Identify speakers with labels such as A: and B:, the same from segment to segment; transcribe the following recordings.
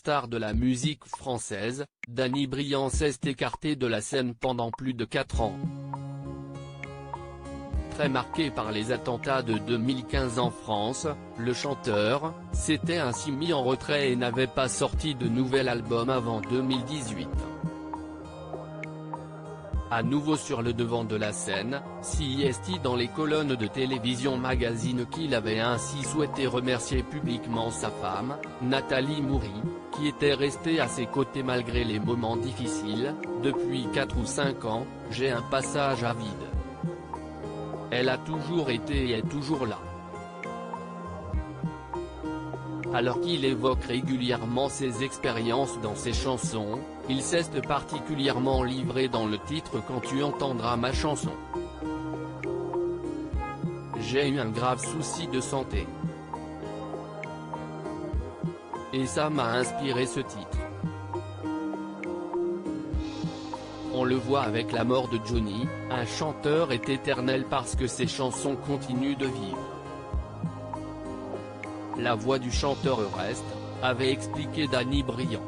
A: star de la musique française, Danny Briand s'est écarté de la scène pendant plus de 4 ans. Très marqué par les attentats de 2015 en France, le chanteur s'était ainsi mis en retrait et n'avait pas sorti de nouvel album avant 2018. À nouveau sur le devant de la scène, CIST dans les colonnes de Télévision Magazine qu'il avait ainsi souhaité remercier publiquement sa femme, Nathalie Moury, qui était restée à ses côtés malgré les moments difficiles. Depuis 4 ou 5 ans, j'ai un passage à vide. Elle a toujours été et est toujours là. Alors qu'il évoque régulièrement ses expériences dans ses chansons, il s'est particulièrement livré dans le titre Quand tu entendras ma chanson. J'ai eu un grave souci de santé. Et ça m'a inspiré ce titre. On le voit avec la mort de Johnny, un chanteur est éternel parce que ses chansons continuent de vivre. La voix du chanteur reste, avait expliqué Danny Briand.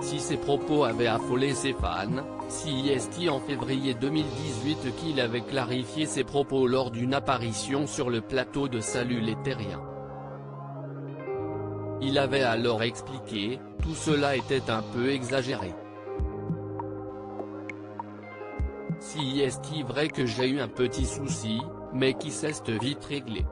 A: Si ses propos avaient affolé ses fans, CIST en février 2018 qu'il avait clarifié ses propos lors d'une apparition sur le plateau de Salut les Terriens. Il avait alors expliqué, tout cela était un peu exagéré. CIST vrai que j'ai eu un petit souci, mais qui s'est vite réglé.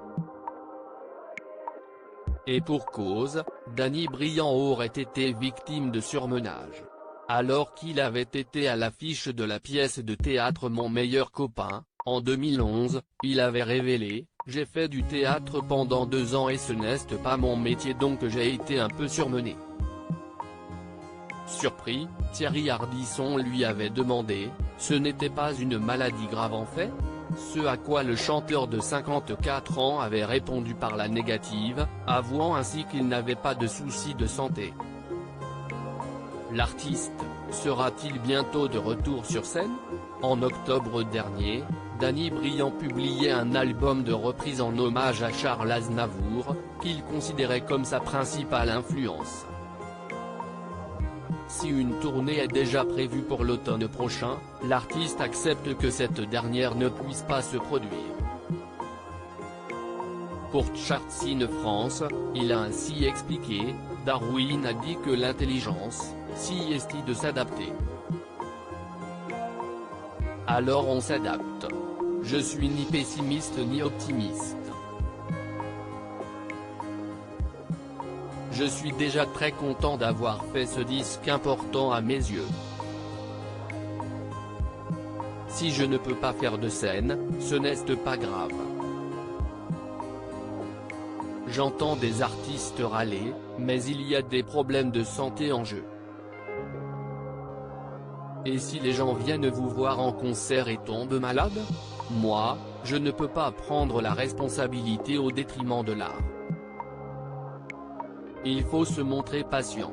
A: Et pour cause, Danny Briand aurait été victime de surmenage. Alors qu'il avait été à l'affiche de la pièce de théâtre Mon meilleur copain, en 2011, il avait révélé « J'ai fait du théâtre pendant 2 ans et ce n'est pas mon métier donc j'ai été un peu surmené ». Surpris, Thierry Ardisson lui avait demandé « Ce n'était pas une maladie grave en fait ?» Ce à quoi le chanteur de 54 ans avait répondu par la négative, avouant ainsi qu'il n'avait pas de soucis de santé. L'artiste sera-t-il bientôt de retour sur scène? En octobre dernier, Danny Briand publiait un album de reprise en hommage à Charles Aznavour, qu'il considérait comme sa principale influence. Si une tournée est déjà prévue pour l'automne prochain, l'artiste accepte que cette dernière ne puisse pas se produire. Pour Chartsine France, il a ainsi expliqué, Darwin a dit que l'intelligence, CIST de s'adapter. Alors on s'adapte. Je suis ni pessimiste ni optimiste. Je suis déjà très content d'avoir fait ce disque important à mes yeux. Si je ne peux pas faire de scène, ce n'est pas grave. J'entends des artistes râler, mais il y a des problèmes de santé en jeu. Et si les gens viennent vous voir en concert et tombent malades? Moi, je ne peux pas prendre la responsabilité au détriment de l'art. Il faut se montrer patient.